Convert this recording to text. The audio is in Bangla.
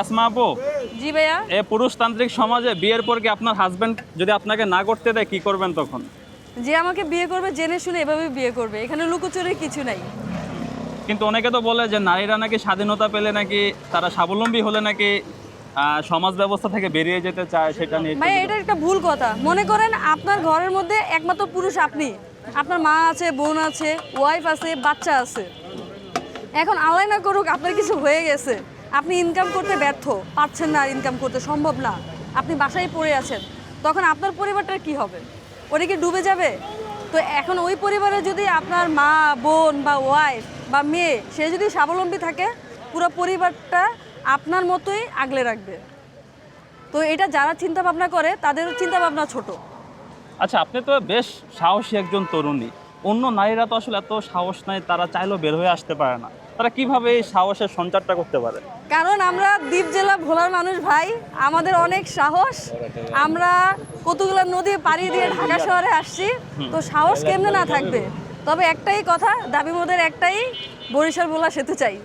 আসমা আপু, জি ভাইয়া। এই পুরুষতান্ত্রিক সমাজে বিয়ের পর কি আপনার হাজবেন্ড যদি আপনাকে না করতে দেয় কি করবেন তখন? যে আমাকে বিয়ে করবে জেনে শুনে এভাবে বিয়ে করবে, এখানে লুকোচুরির কিছু নাই। কিন্তু অনেকে তো বলে যে নারীরা নাকি স্বাধীনতা পেলে নাকি তারা স্বাবলম্বী হলে নাকি সমাজ ব্যবস্থা থেকে বেরিয়ে যেতে চায়, সেটা নিয়ে একটু ভাই বলুন। এটা একটা ভুল কথা। মনে করেন আপনার ঘরের মধ্যে একমাত্র পুরুষ আপনি, আপনার মা আছে, বোন আছে, ওয়াইফ আছে, বাচ্চা আছে। এখন আল্লাহ না করুক আপনার কিছু হয়ে গেছে, আপনি ইনকাম করতে ব্যর্থ, পারছেন না, ইনকাম করতে সম্ভব না, আপনি বাসায় পড়ে আছেন, তখন আপনার পরিবারটার কি হবে? ওটা কি ডুবে যাবে? তো এখন ওই পরিবারে যদি আপনার মা, বোন বা ওয়াইফ বা মেয়ে সে যদি স্বাবলম্বী থাকে, পুরো পরিবারটা আপনার মতোই আগলে রাখবে। তো এটা যারা চিন্তা ভাবনা করে তাদের চিন্তা ভাবনা ছোট। আচ্ছা, আপনি তো বেশ সাহসী একজন তরুণী। অন্য নারীরা তো আসলে এত সাহস নাই, তারা চাইলেও বের হয়ে আসতে পারে না। তারা কিভাবে এই সাহসের সঞ্চারটা করতে পারে? কারণ আমরা দ্বীপ জেলা ভোলার মানুষ ভাই, আমাদের অনেক সাহস। আমরা কতগুলো নদী পাড়ি দিয়ে ঢাকা শহরে আসছি, তো সাহস কেমনে না থাকবে? তবে একটাই কথা, দাবি মোদের একটাই, বরিশাল ভোলা সেতু চাই।